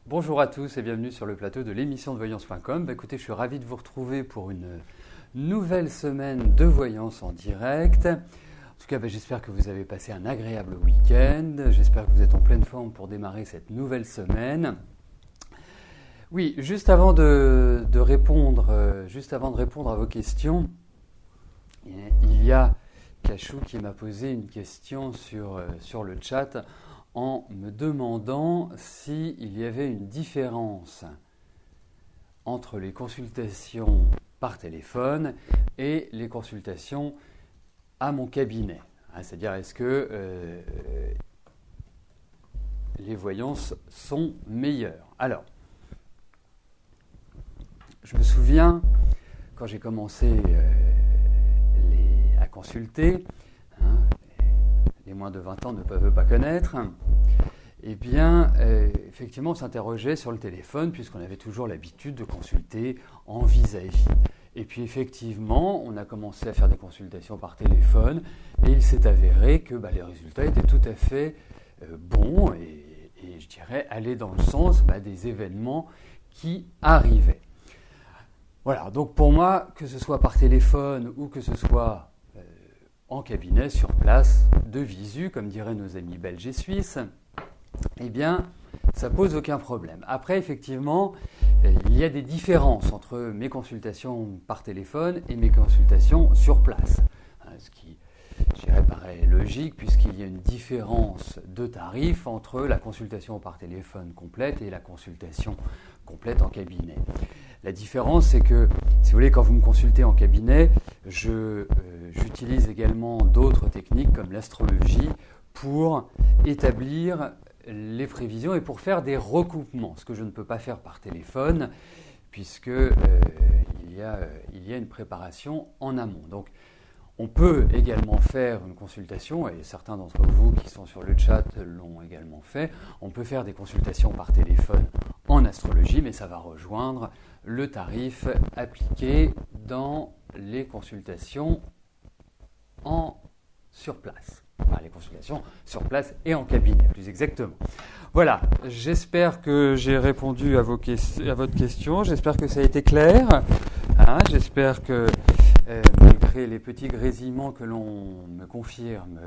Bonjour à tous et bienvenue sur le plateau de l'émission de voyance.com. Écoutez, je suis ravi de vous retrouver pour une nouvelle semaine de voyance en direct. En tout cas, j'espère que vous avez passé un agréable week-end. J'espère que vous êtes en pleine forme pour démarrer cette nouvelle semaine. Oui, juste avant de répondre à vos questions, il y a Cachou qui m'a posé une question sur le chat en me demandant s'il y avait une différence entre les consultations par téléphone et les consultations à mon cabinet. C'est-à-dire, est-ce que les voyances sont meilleures? Alors, je me souviens, quand j'ai commencé à consulter, les moins de 20 ans ne peuvent pas connaître, eh bien, effectivement, on s'interrogeait sur le téléphone puisqu'on avait toujours l'habitude de consulter en vis-à-vis. Et puis, effectivement, on a commencé à faire des consultations par téléphone et il s'est avéré que les résultats étaient tout à fait bons et je dirais aller dans le sens des événements qui arrivaient. Voilà, donc pour moi, que ce soit par téléphone ou que ce soit en cabinet, sur place, de visu, comme diraient nos amis belges et suisses, eh bien, ça pose aucun problème. Après, effectivement, il y a des différences entre mes consultations par téléphone et mes consultations sur place. Ce qui, je dirais, paraît logique, puisqu'il y a une différence de tarif entre la consultation par téléphone complète et la consultation complète en cabinet. La différence, c'est que, si vous voulez, quand vous me consultez en cabinet, j'utilise également d'autres techniques comme l'astrologie pour établir les prévisions et pour faire des recoupements, ce que je ne peux pas faire par téléphone, puisque il y a une préparation en amont. Donc, on peut également faire une consultation, et certains d'entre vous qui sont sur le chat l'ont également fait, on peut faire des consultations par téléphone en astrologie, mais ça va rejoindre le tarif appliqué dans les consultations sur place. Enfin, les consultations sur place et en cabinet, plus exactement. Voilà, j'espère que j'ai répondu à votre question, j'espère que ça a été clair, j'espère que malgré les petits grésillements que l'on me confirme,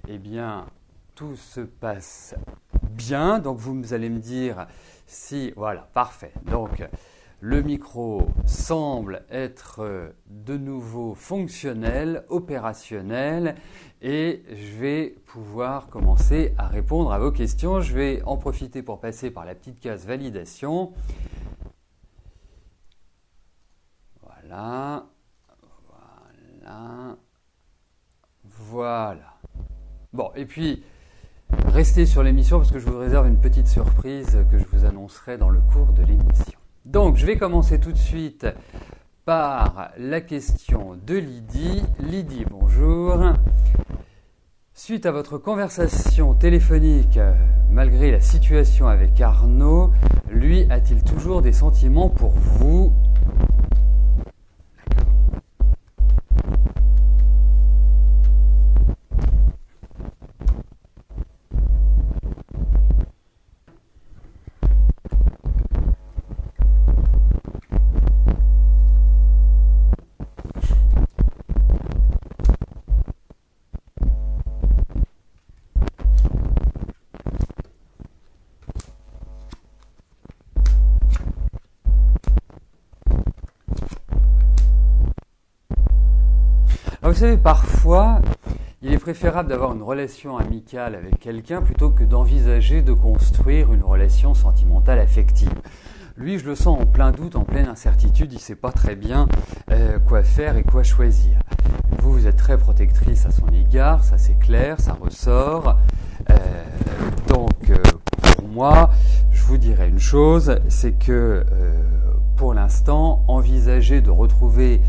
eh bien, tout se passe bien. Donc, vous allez me dire si... Voilà, parfait. Donc, le micro semble être de nouveau fonctionnel, opérationnel, et je vais pouvoir commencer à répondre à vos questions. Je vais en profiter pour passer par la petite case validation. Voilà. Bon, et puis, restez sur l'émission parce que je vous réserve une petite surprise que je vous annoncerai dans le cours de l'émission. Donc, je vais commencer tout de suite par la question de Lydie. Lydie, bonjour. Suite à votre conversation téléphonique, malgré la situation avec Arnaud, lui a-t-il toujours des sentiments pour vous ? Alors, vous savez, parfois, il est préférable d'avoir une relation amicale avec quelqu'un plutôt que d'envisager de construire une relation sentimentale affective. Lui, je le sens en plein doute, en pleine incertitude, il ne sait pas très bien quoi faire et quoi choisir. Vous êtes très protectrice à son égard, ça c'est clair, ça ressort. Donc, pour moi, je vous dirais une chose, c'est que pour l'instant, envisager de retrouver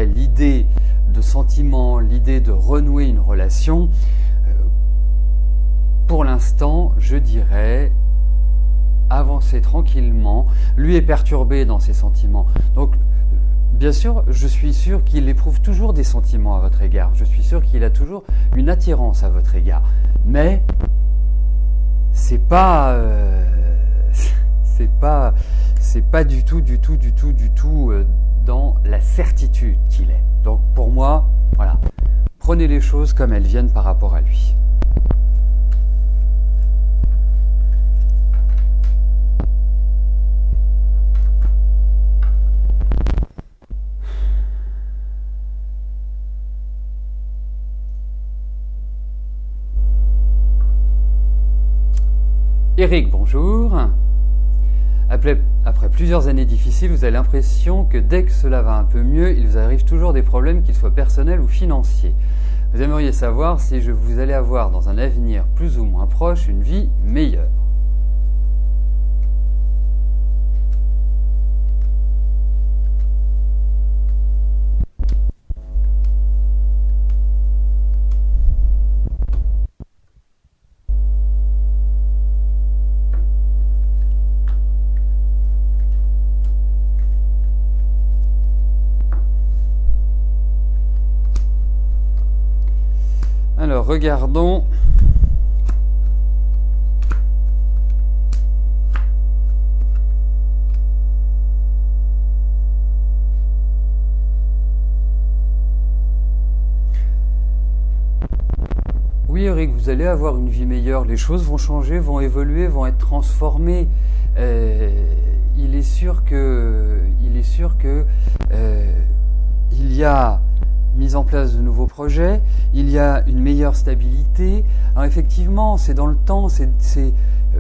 l'idée de sentiment, l'idée de renouer une relation, pour l'instant, je dirais, avancer tranquillement. Lui est perturbé dans ses sentiments. Donc, bien sûr, je suis sûr qu'il éprouve toujours des sentiments à votre égard. Je suis sûr qu'il a toujours une attirance à votre égard. Mais c'est pas du tout dans la certitude qu'il est. Donc pour moi, voilà, prenez les choses comme elles viennent par rapport à lui. Eric, bonjour. Après plusieurs années difficiles, vous avez l'impression que dès que cela va un peu mieux, il vous arrive toujours des problèmes, qu'ils soient personnels ou financiers. Vous aimeriez savoir si vous allez avoir dans un avenir plus ou moins proche une vie meilleure. Alors, regardons. Oui, Eric, vous allez avoir une vie meilleure. Les choses vont changer, vont évoluer, vont être transformées. Il est sûr que il y a mise en place de nouveaux projets, il y a une meilleure stabilité. Alors effectivement, c'est dans le temps, c'est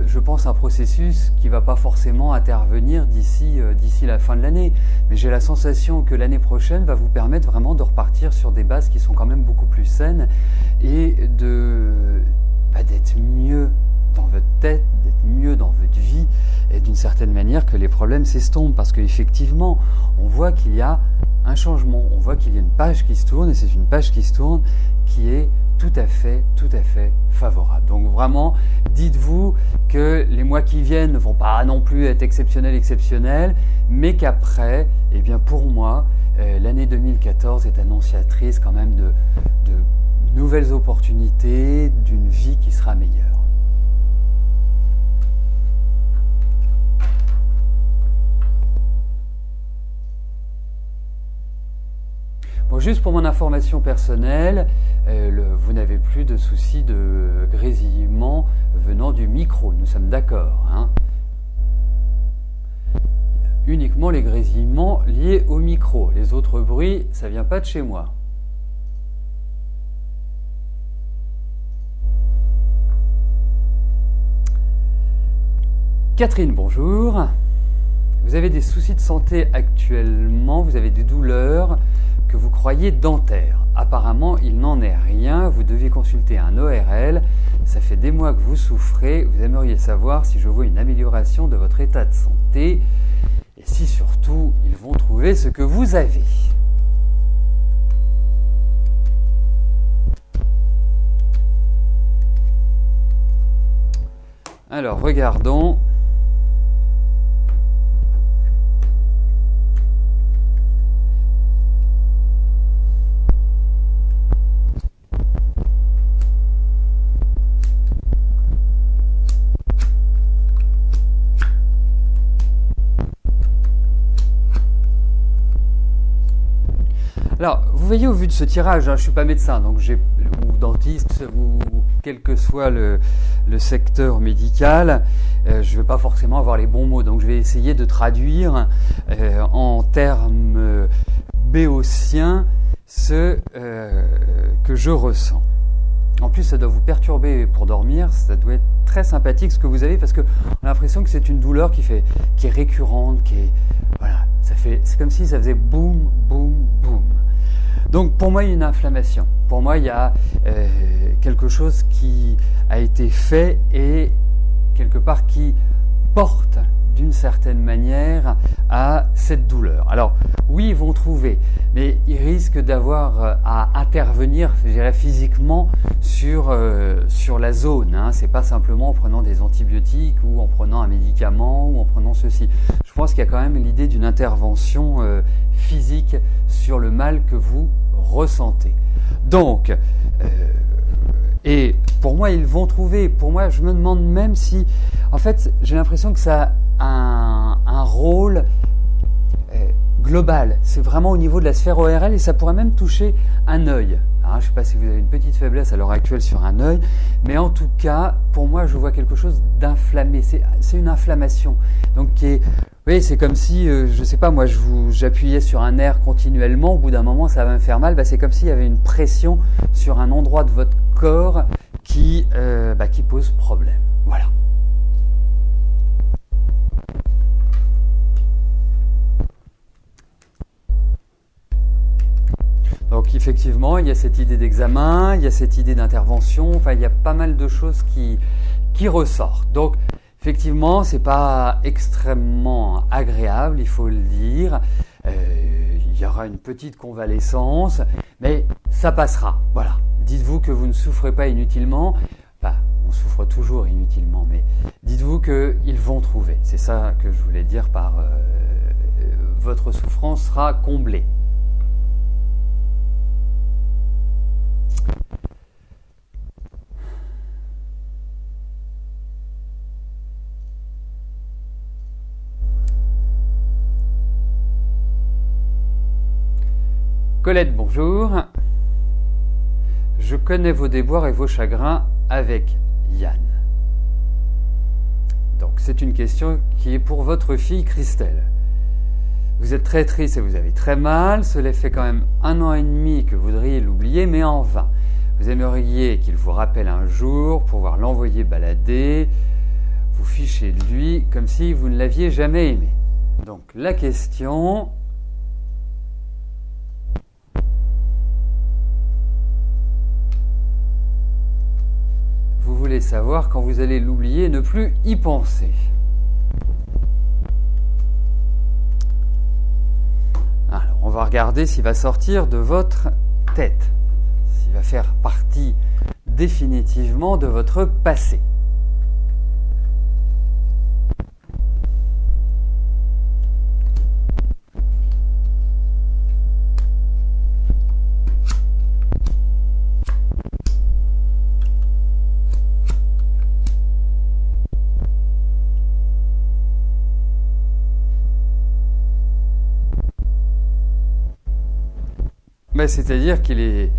je pense un processus qui ne va pas forcément intervenir d'ici la fin de l'année. Mais j'ai la sensation que l'année prochaine va vous permettre vraiment de repartir sur des bases qui sont quand même beaucoup plus saines et d'être mieux dans votre tête, d'être mieux dans votre vie et d'une certaine manière que les problèmes s'estompent parce qu'effectivement, on voit qu'il y a un changement, on voit qu'il y a une page qui se tourne et c'est une page qui se tourne qui est tout à fait favorable. Donc vraiment, dites-vous que les mois qui viennent ne vont pas non plus être exceptionnels, mais qu'après, eh bien pour moi, l'année 2014 est annonciatrice quand même de nouvelles opportunités, d'une vie qui sera meilleure. Bon, juste pour mon information personnelle, vous n'avez plus de soucis de grésillement venant du micro, nous sommes d'accord, hein. Uniquement les grésillements liés au micro. Les autres bruits, ça vient pas de chez moi. Catherine, bonjour. Vous avez des soucis de santé actuellement, vous avez des douleurs que vous croyez dentaires. Apparemment, il n'en est rien, vous devez consulter un ORL. Ça fait des mois que vous souffrez, vous aimeriez savoir si je vois une amélioration de votre état de santé et si surtout, ils vont trouver ce que vous avez. Alors, regardons. Alors, vous voyez au vu de ce tirage, hein, je ne suis pas médecin, donc ou dentiste, ou quel que soit le secteur médical, je ne vais pas forcément avoir les bons mots, donc je vais essayer de traduire en termes béotiens ce que je ressens. En plus, ça doit vous perturber pour dormir, ça doit être très sympathique ce que vous avez, parce qu'on a l'impression que c'est une douleur qui est récurrente, voilà, c'est comme si ça faisait boum, boum, boum. Donc pour moi, il y a une inflammation. Pour moi, il y a quelque chose qui a été fait et quelque part qui porte d'une certaine manière à cette douleur. Alors oui, ils vont trouver, mais ils risquent d'avoir à intervenir, je dirais, physiquement sur la zone. Hein. C'est pas simplement en prenant des antibiotiques ou en prenant un médicament ou en prenant ceci. Je pense qu'il y a quand même l'idée d'une intervention physique sur le mal que vous ressentez. Donc, et pour moi, moi, ils vont trouver. Pour moi, je me demande même si... En fait, j'ai l'impression que ça a un rôle global. C'est vraiment au niveau de la sphère ORL et ça pourrait même toucher un œil. Alors, je ne sais pas si vous avez une petite faiblesse à l'heure actuelle sur un œil, mais en tout cas, pour moi, je vois quelque chose d'inflammé. C'est une inflammation. Donc, qui est... Oui, c'est comme si, je ne sais pas, moi, j'appuyais sur un nerf continuellement. Au bout d'un moment, ça va me faire mal. C'est comme s'il y avait une pression sur un endroit de votre corps qui pose problème. Voilà. Donc effectivement, il y a cette idée d'examen, il y a cette idée d'intervention, il y a pas mal de choses qui ressortent. Donc effectivement, c'est pas extrêmement agréable, il faut le dire. Il y aura une petite convalescence, mais ça passera. Voilà. Dites-vous que vous ne souffrez pas inutilement. Enfin, on souffre toujours inutilement, mais dites-vous qu'ils vont trouver. C'est ça que je voulais dire par votre souffrance sera comblée. Colette, bonjour. Je connais vos déboires et vos chagrins avec Yann. Donc c'est une question qui est pour votre fille Christelle. Vous êtes très triste et vous avez très mal. Cela fait quand même 1 an et demi que vous voudriez l'oublier, mais en vain. Vous aimeriez qu'il vous rappelle un jour, pouvoir l'envoyer balader, vous fichez de lui comme si vous ne l'aviez jamais aimé. Donc la question... Vous voulez savoir quand vous allez l'oublier et ne plus y penser. Alors, on va regarder s'il va sortir de votre tête, s'il va faire partie définitivement de votre passé. C'est-à-dire qu'il est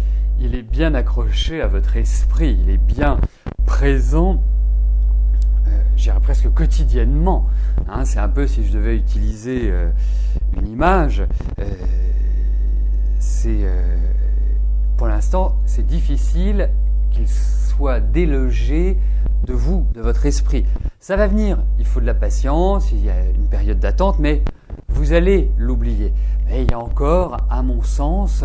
bien accroché à votre esprit, il est bien présent, je dirais presque quotidiennement. C'est un peu, si je devais utiliser une image, pour l'instant, c'est difficile qu'il soit délogé de vous, de votre esprit. Ça va venir, il faut de la patience, il y a une période d'attente, mais vous allez l'oublier. Mais il y a encore, à mon sens,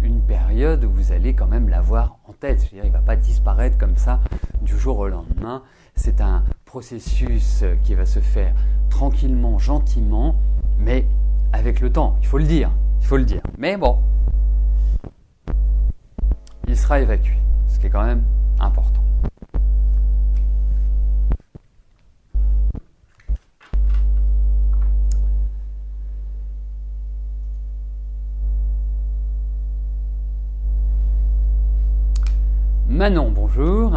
une période où vous allez quand même l'avoir en tête. Je veux dire, il ne va pas disparaître comme ça du jour au lendemain. C'est un processus qui va se faire tranquillement, gentiment, mais avec le temps. Il faut le dire. Mais bon, il sera évacué, ce qui est quand même important. Manon, bonjour.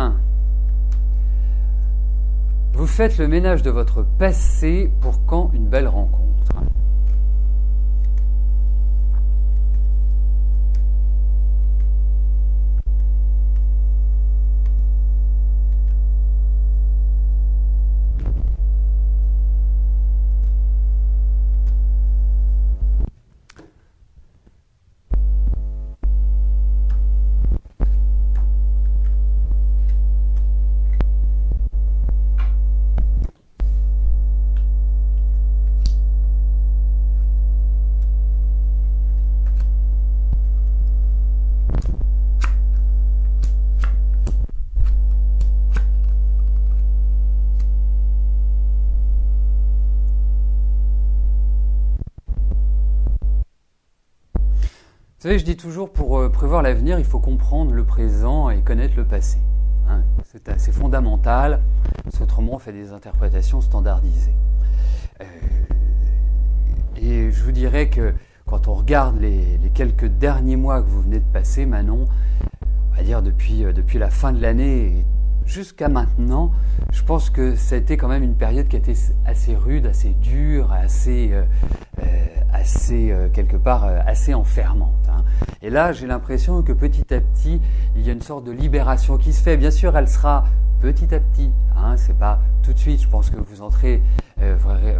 Vous faites le ménage de votre passé pour quand une belle rencontre? Vous savez, je dis toujours, pour prévoir l'avenir, il faut comprendre le présent et connaître le passé. C'est assez fondamental, parce qu'autrement on fait des interprétations standardisées. Et je vous dirais que quand on regarde les quelques derniers mois que vous venez de passer, Manon, on va dire depuis la fin de l'année jusqu'à maintenant, je pense que ça a été quand même une période qui a été assez rude, assez dure, assez quelque part assez enfermante. Hein. Et là, j'ai l'impression que petit à petit, il y a une sorte de libération qui se fait. Bien sûr, elle sera petit à petit. Hein, c'est pas tout de suite. Je pense que vous entrez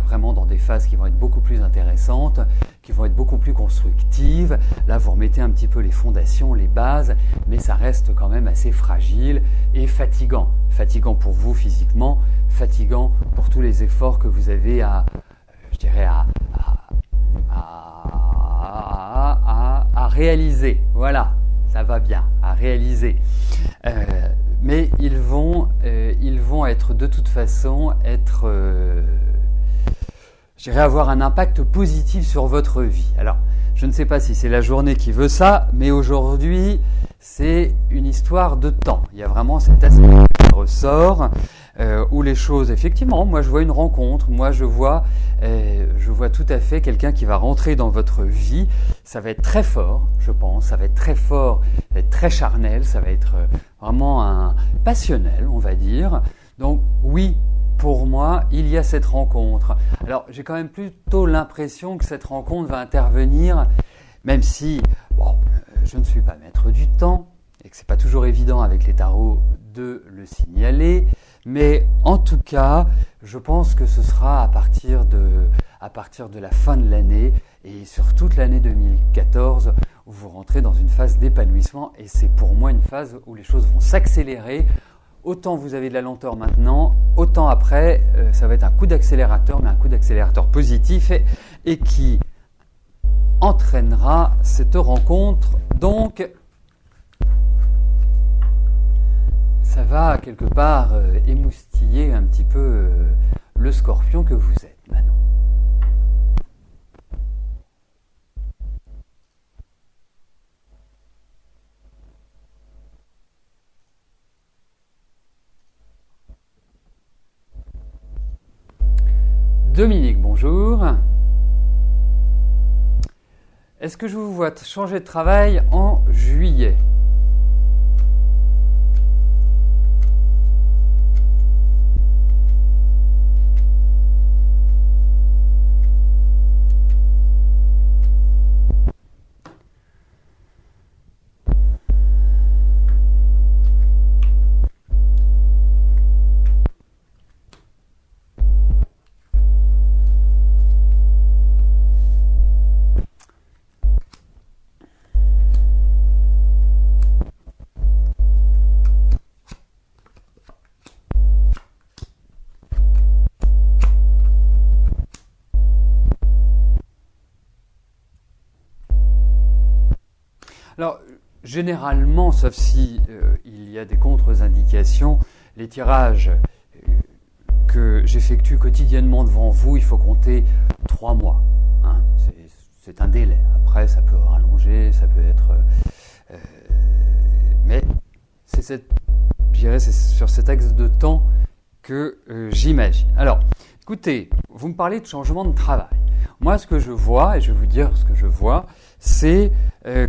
vraiment dans des phases qui vont être beaucoup plus intéressantes, qui vont être beaucoup plus constructives. Là, vous remettez un petit peu les fondations, les bases, mais ça reste quand même assez fragile et fatigant. Fatigant pour vous physiquement, fatigant pour tous les efforts que vous avez à réaliser. Voilà, ça va bien, à réaliser. Mais ils vont être de toute façon avoir un impact positif sur votre vie. Alors, je ne sais pas si c'est la journée qui veut ça, mais aujourd'hui, c'est une histoire de temps. Il y a vraiment cet aspect qui ressort, où les choses, effectivement, moi je vois une rencontre, moi je vois tout à fait quelqu'un qui va rentrer dans votre vie. Ça va être très fort, je pense, ça va être très fort, ça va être très charnel, ça va être vraiment passionnel, on va dire. Donc oui, pour moi, il y a cette rencontre. Alors, j'ai quand même plutôt l'impression que cette rencontre va intervenir, même si, je ne suis pas maître du temps, et que ce n'est pas toujours évident avec les tarots de le signaler, mais en tout cas, je pense que ce sera à partir de la fin de l'année, et sur toute l'année 2014, où vous rentrez dans une phase d'épanouissement, et c'est pour moi une phase où les choses vont s'accélérer. Autant vous avez de la lenteur maintenant, autant après, ça va être un coup d'accélérateur, mais un coup d'accélérateur positif et qui entraînera cette rencontre. Donc, ça va quelque part émoustiller un petit peu le scorpion que vous êtes, Manon. Dominique, bonjour. Est-ce que je vous vois changer de travail en juillet ? Alors, généralement, sauf si il y a des contre-indications, les tirages que j'effectue quotidiennement devant vous, il faut compter 3 mois. Hein, c'est un délai. Après, ça peut rallonger, ça peut être... mais c'est sur cet axe de temps que j'imagine. Alors, écoutez, vous me parlez de changement de travail. Moi, ce que je vois, et je vais vous dire ce que je vois, c'est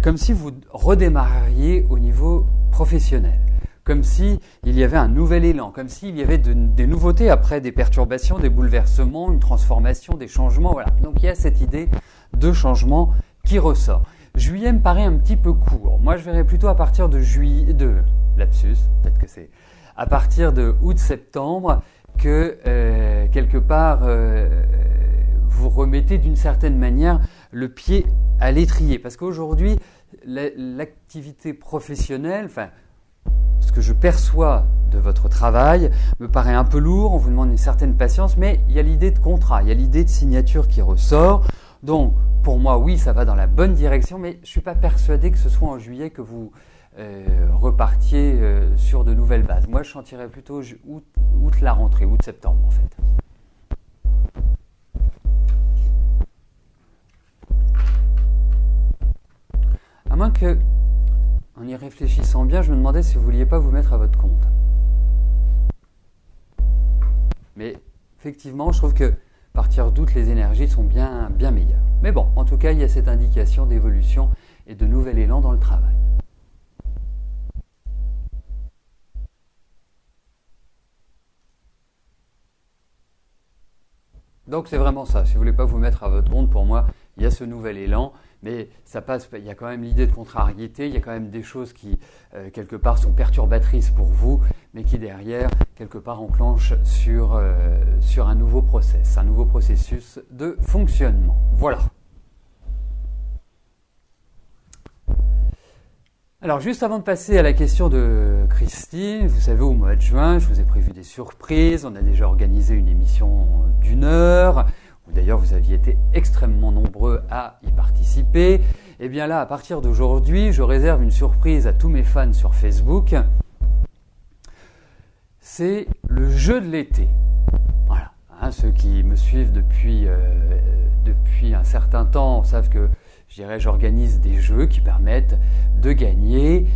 comme si vous redémarriez au niveau professionnel, comme si il y avait un nouvel élan, comme s'il y avait des nouveautés après des perturbations, des bouleversements, une transformation, des changements. Voilà. Donc il y a cette idée de changement qui ressort. Juillet me paraît un petit peu court. Moi, je verrais plutôt à partir de lapsus, peut-être que c'est à partir de août-septembre que quelque part vous remettez d'une certaine manière le pied à l'étrier. Parce qu'aujourd'hui, l'activité professionnelle, enfin, ce que je perçois de votre travail me paraît un peu lourd, on vous demande une certaine patience, mais il y a l'idée de contrat, il y a l'idée de signature qui ressort. Donc, pour moi, oui, ça va dans la bonne direction, mais je ne suis pas persuadé que ce soit en juillet que vous repartiez sur de nouvelles bases. Moi, je sentirais plutôt août la rentrée, août-septembre en fait. À moins que, en y réfléchissant bien, je me demandais si vous ne vouliez pas vous mettre à votre compte. Mais effectivement, je trouve que à partir d'août, les énergies sont bien meilleures. Mais bon, en tout cas, il y a cette indication d'évolution et de nouvel élan dans le travail. Donc c'est vraiment ça. Si vous ne voulez pas vous mettre à votre compte, pour moi, il y a ce nouvel élan, mais ça passe. Il y a quand même l'idée de contrariété, il y a quand même des choses qui, quelque part, sont perturbatrices pour vous, mais qui derrière, quelque part, enclenchent sur un nouveau processus de fonctionnement. Voilà. Alors juste avant de passer à la question de Christine, vous savez, au mois de juin, je vous ai prévu des surprises. On a déjà organisé une émission d'1 heure, où d'ailleurs vous aviez été extrêmement nombreux à y participer. Et bien là, à partir d'aujourd'hui, je réserve une surprise à tous mes fans sur Facebook. C'est le jeu de l'été. Voilà. Ceux qui me suivent depuis un certain temps savent que j'organise des jeux qui permettent de gagner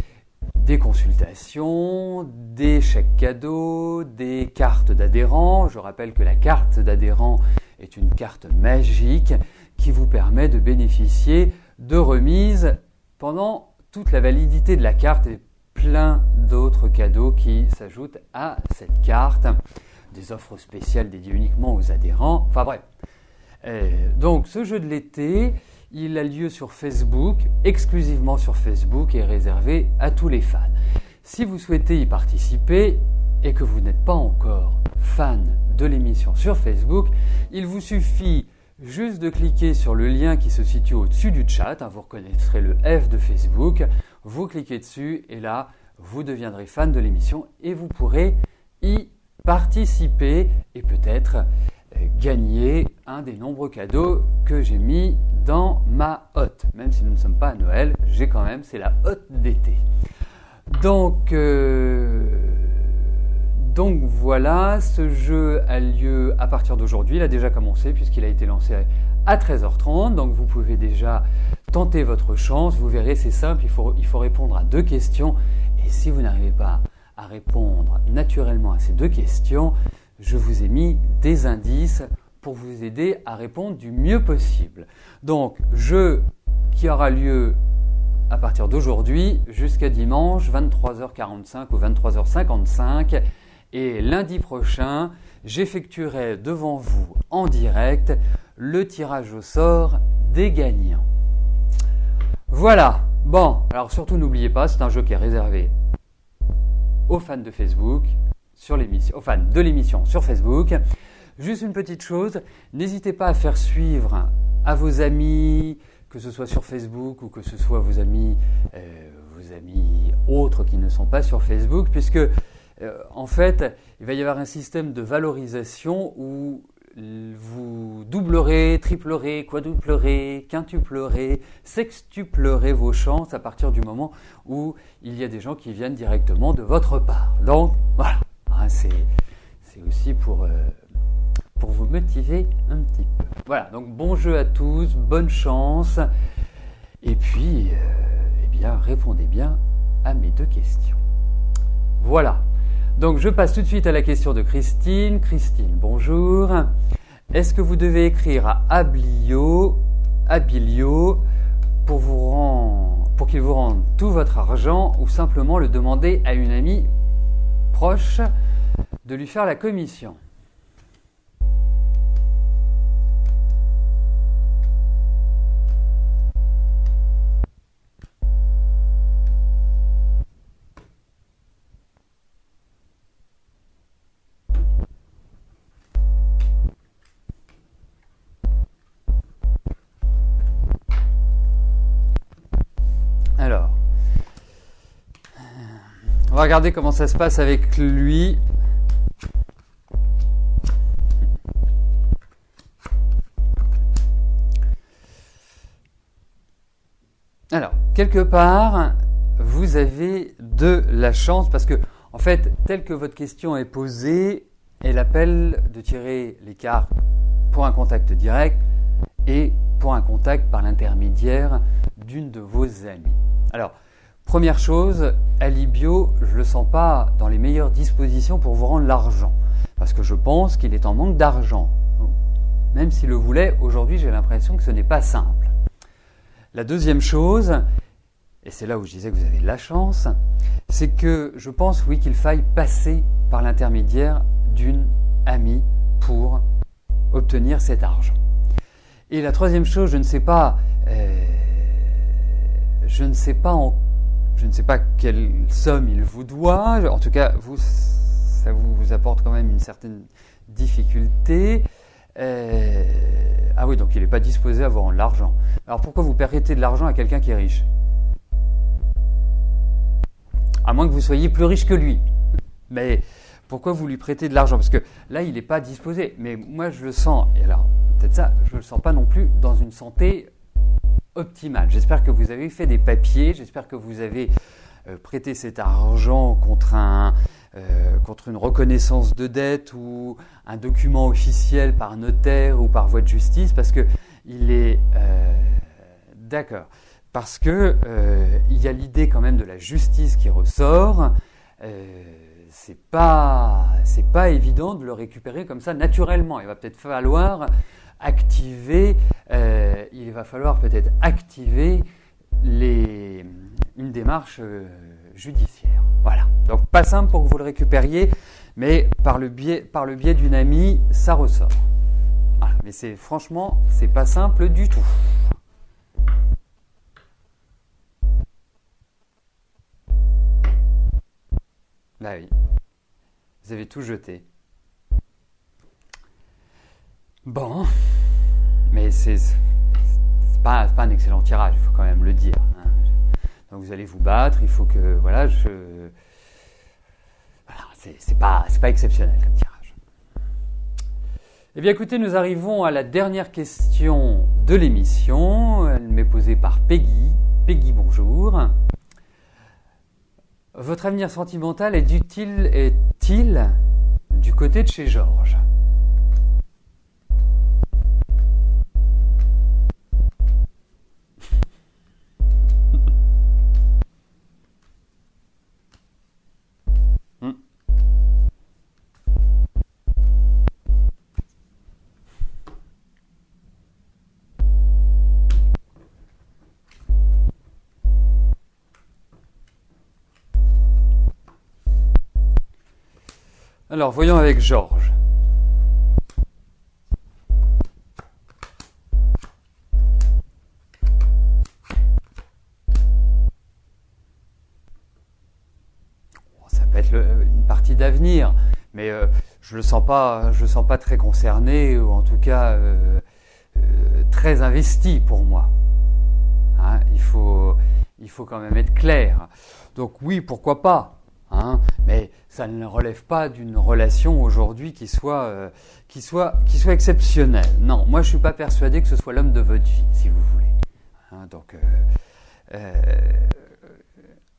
des consultations, des chèques cadeaux, des cartes d'adhérents. Je rappelle que la carte d'adhérent est une carte magique qui vous permet de bénéficier de remises pendant toute la validité de la carte et plein d'autres cadeaux qui s'ajoutent à cette carte. Des offres spéciales dédiées uniquement aux adhérents. Enfin bref. Donc ce jeu de l'été, il a lieu sur Facebook, exclusivement sur Facebook et est réservé à tous les fans. Si vous souhaitez y participer et que vous n'êtes pas encore fan de l'émission sur Facebook, il vous suffit juste de cliquer sur le lien qui se situe au-dessus du chat. Vous reconnaîtrez le F de Facebook, vous cliquez dessus et là, vous deviendrez fan de l'émission et vous pourrez y participer et peut-être gagner un des nombreux cadeaux que j'ai mis dans ma hotte. Même si nous ne sommes pas à Noël, c'est la hotte d'été. Donc voilà, ce jeu a lieu à partir d'aujourd'hui. Il a déjà commencé puisqu'il a été lancé à 13h30. Donc vous pouvez déjà tenter votre chance. Vous verrez, c'est simple, il faut répondre à 2 questions. Et si vous n'arrivez pas à répondre naturellement à ces 2 questions, je vous ai mis des indices pour vous aider à répondre du mieux possible. Donc, jeu qui aura lieu à partir d'aujourd'hui jusqu'à dimanche 23h45 ou 23h55. Et lundi prochain, j'effectuerai devant vous en direct le tirage au sort des gagnants. Voilà. Bon, alors surtout n'oubliez pas, c'est un jeu qui est réservé aux fans de Facebook, aux fans de l'émission sur Facebook. Juste une petite chose, n'hésitez pas à faire suivre à vos amis, que ce soit sur Facebook ou que ce soit vos amis autres qui ne sont pas sur Facebook, puisque en fait, il va y avoir un système de valorisation où vous doublerez, triplerez, quadruplerez, quintuplerez, sextuplerez vos chances à partir du moment où il y a des gens qui viennent directement de votre part. Donc, voilà, c'est aussi pour vous motiver un petit peu. Voilà, donc bon jeu à tous, bonne chance, et puis, répondez bien à mes 2 questions. Voilà. Donc je passe tout de suite à la question de Christine. Christine, bonjour. Est-ce que vous devez écrire à Abilio pour qu'il vous rende tout votre argent ou simplement le demander à une amie proche de lui faire la commission ? Alors, on va regarder comment ça se passe avec lui. Alors, quelque part, vous avez de la chance parce que, en fait, telle que votre question est posée, elle appelle de tirer les cartes pour un contact direct et pour un contact par l'intermédiaire d'une de vos amies. Alors, première chose, Alibio, je ne le sens pas dans les meilleures dispositions pour vous rendre l'argent, parce que je pense qu'il est en manque d'argent. Même s'il le voulait, aujourd'hui j'ai l'impression que ce n'est pas simple. La deuxième chose, et c'est là où je disais que vous avez de la chance, c'est que je pense, oui, qu'il faille passer par l'intermédiaire d'une amie pour obtenir cet argent. Et la troisième chose, je ne sais pas quelle somme il vous doit. En tout cas, ça vous apporte quand même une certaine difficulté. Ah oui, donc il n'est pas disposé à avoir de l'argent. Alors pourquoi vous prêtez de l'argent à quelqu'un qui est riche? À moins que vous soyez plus riche que lui. Mais pourquoi vous lui prêtez de l'argent? Parce que là, il n'est pas disposé. Mais moi, je le sens, et alors, peut-être ça, je ne le sens pas non plus dans une santé optimale. J'espère que vous avez fait des papiers, j'espère que vous avez prêté cet argent contre une reconnaissance de dette ou un document officiel par notaire ou par voie de justice, parce que il est d'accord. Parce que il y a l'idée quand même de la justice qui ressort. C'est pas évident de le récupérer comme ça naturellement. Il va peut-être falloir activer une démarche judiciaire. Voilà. Donc pas simple pour que vous le récupériez, mais par le biais d'une amie, ça ressort. Voilà. Mais franchement, c'est pas simple du tout. Bah oui, vous avez tout jeté. Bon, mais c'est pas un excellent tirage, il faut quand même le dire. Hein. Donc vous allez vous battre, il faut que c'est pas exceptionnel comme tirage. Eh bien écoutez, nous arrivons à la dernière question de l'émission. Elle m'est posée par Peggy. Peggy, bonjour. Votre avenir sentimental est-il du côté de chez Georges? Alors, voyons avec Georges. Ça peut être une partie d'avenir, mais je le sens pas très concerné, ou en tout cas très investi pour moi. Hein, il faut quand même être clair. Donc oui, pourquoi pas. Hein, mais ça ne relève pas d'une relation aujourd'hui qui soit exceptionnelle. Non, moi je suis pas persuadé que ce soit l'homme de votre vie, si vous voulez. Hein, donc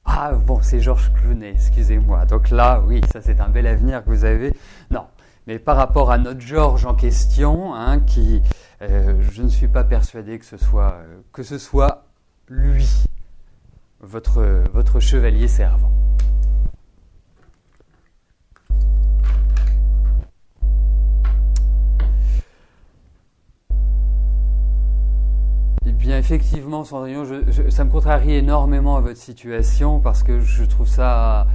ah bon, c'est Georges Clooney, excusez-moi. Donc là, oui, ça c'est un bel avenir que vous avez. Non, mais par rapport à notre Georges en question, hein, je ne suis pas persuadé que ce soit lui, votre chevalier servant. Eh bien, effectivement, Cendrillon, ça me contrarie énormément à votre situation parce que je trouve ça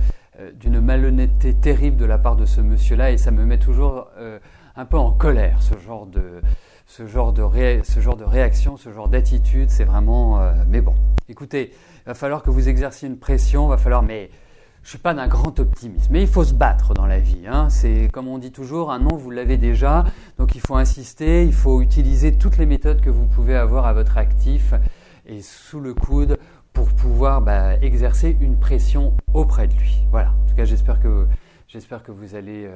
d'une malhonnêteté terrible de la part de ce monsieur-là et ça me met toujours un peu en colère, ce genre de réaction, ce genre d'attitude. C'est vraiment... mais bon, écoutez, il va falloir que vous exerciez une pression, mais je ne suis pas d'un grand optimisme. Mais il faut se battre dans la vie. Hein. C'est comme on dit toujours, un non, vous l'avez déjà. Donc il faut insister, il faut utiliser toutes les méthodes que vous pouvez avoir à votre actif et sous le coude pour pouvoir exercer une pression auprès de lui. Voilà. En tout cas, j'espère que vous allez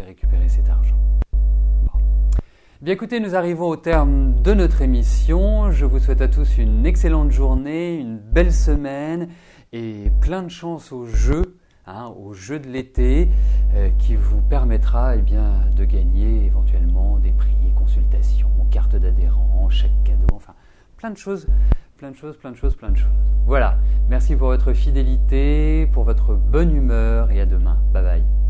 récupérer cet argent. Bon. Bien écoutez, nous arrivons au terme de notre émission. Je vous souhaite à tous une excellente journée, une belle semaine. Et plein de chance au jeu de l'été qui vous permettra de gagner éventuellement des prix, consultations, cartes d'adhérents, chèques cadeaux, enfin plein de choses. Voilà, merci pour votre fidélité, pour votre bonne humeur et à demain. Bye bye.